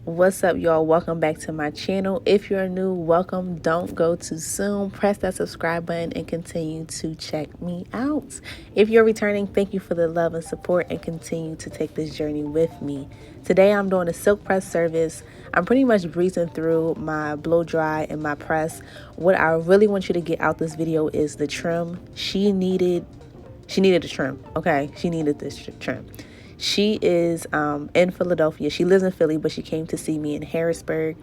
What's up, y'all? Welcome back to my channel. If you're new, welcome. Don't go too soon. Press that subscribe button and continue to check me out. If you're returning, thank you for the love and support and continue to take this journey with me. Today I'm doing a silk press service. I'm pretty much breezing through my blow dry and my press. What I really want you to get out this video is the trim. She needed a trim. Okay, she needed this trim. She is in Philadelphia. She lives in Philly, but she came to see me in Harrisburg.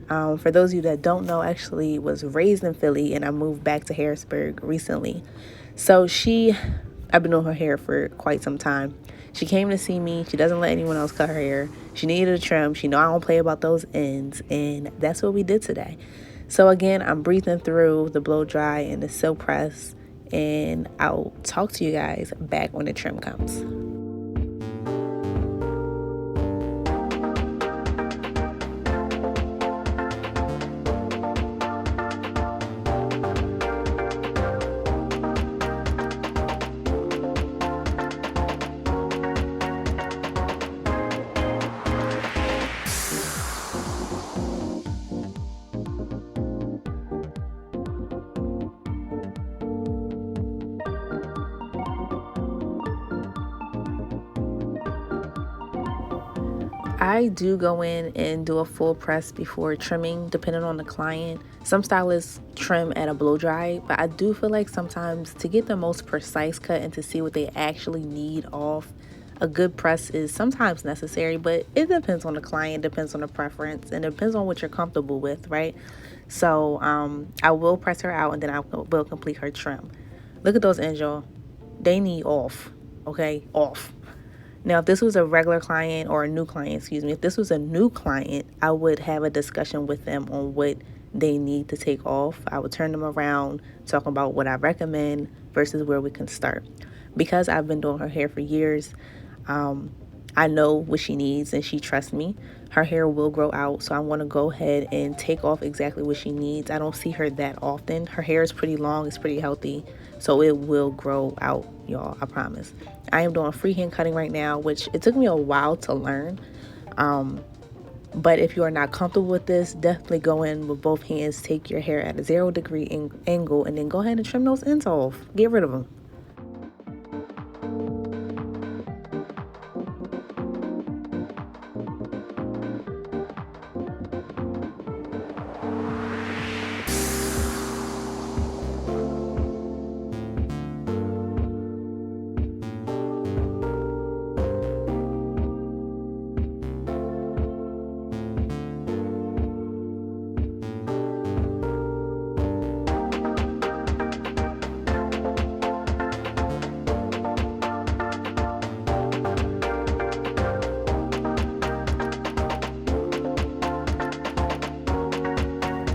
For those of you that don't know, actually was raised in Philly, and I moved back to Harrisburg recently. So I've been doing her hair for quite some time. She came to see me. She doesn't let anyone else cut her hair. She needed a trim. She know I don't play about those ends, and that's what we did today. So again, I'm breathing through the blow dry and the silk press, and I'll talk to you guys back when the trim comes. I do go in and do a full press before trimming, depending on the client. Some stylists trim at a blow dry, but I do feel like sometimes to get the most precise cut and to see what they actually need off, a good press is sometimes necessary, but it depends on the client, depends on the preference, and depends on what you're comfortable with, right? So I will press her out and then I will complete her trim. Look at those ends, y'all. They need off, okay? Off. Now, if this was a regular client or a new client, excuse me, if this was a new client, I would have a discussion with them on what they need to take off. I would turn them around, talking about what I recommend versus where we can start. Because I've been doing her hair for years, I know what she needs and she trusts me. Her hair will grow out, so I want to go ahead and take off exactly what she needs. I don't see her that often. Her hair is pretty long, it's pretty healthy, so it will grow out, y'all, I promise. I am doing freehand cutting right now, which it took me a while to learn. But if you are not comfortable with this, definitely go in with both hands, take your hair at a 0-degree angle, and then go ahead and trim those ends off. Get rid of them.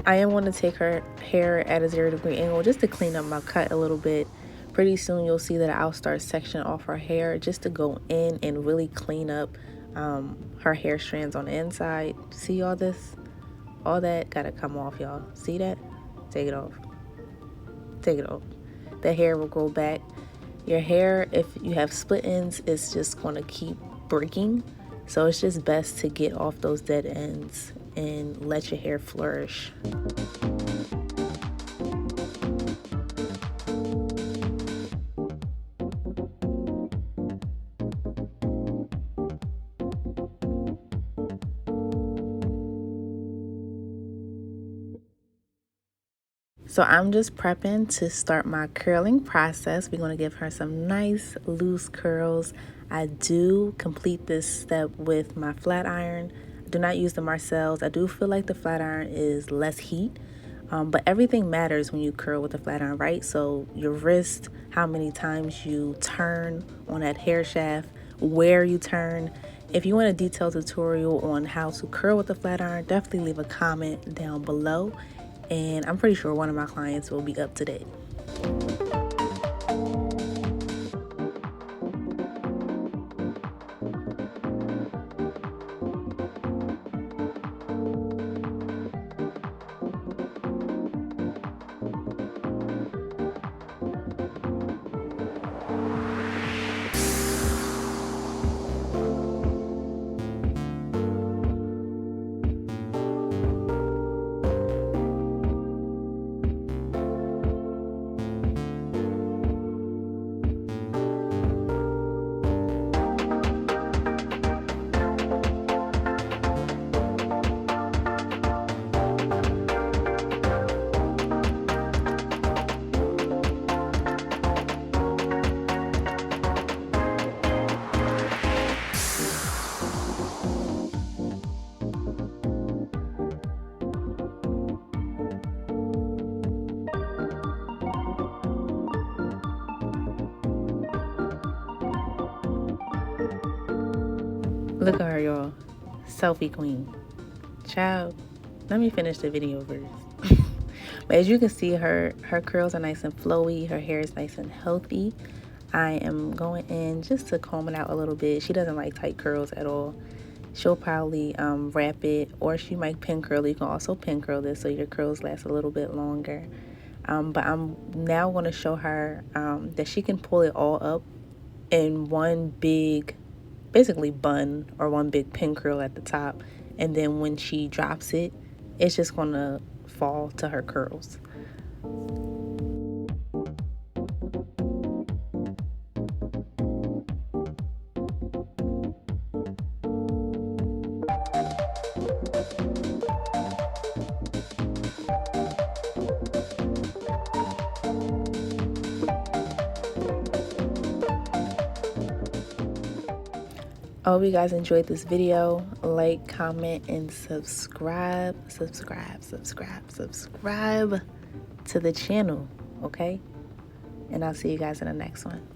I am going to take her hair at a 0-degree angle just to clean up my cut a little bit. Pretty soon you'll see that I'll start sectioning off her hair just to go in and really clean up her hair strands on the inside. See all this? All that gotta come off, y'all. See that? Take it off. Take it off. The hair will grow back. Your hair, if you have split ends, is just going to keep breaking. So it's just best to get off those dead ends and let your hair flourish. So I'm just prepping to start my curling process. We're going to give her some nice loose curls. I do complete this step with my flat iron. I do not use the Marcells. I do feel like the flat iron is less heat, but everything matters when you curl with the flat iron, right? So your wrist, how many times you turn on that hair shaft, where you turn. If you want a detailed tutorial on how to curl with the flat iron, definitely leave a comment down below. And I'm pretty sure one of my clients will be up to date. Look at her, y'all. Selfie queen. Child, let me finish the video first. But as you can see, her curls are nice and flowy. Her hair is nice and healthy. I am going in just to comb it out a little bit. She doesn't like tight curls at all. She'll probably wrap it, or she might pin curl. You can also pin curl this so your curls last a little bit longer. But I'm now going to show her that she can pull it all up in one big, basically bun, or one big pin curl at the top. And then when she drops it, it's just going to fall to her curls. I hope you guys enjoyed this video. Like, comment, and subscribe to the channel, okay? And I'll see you guys in the next one.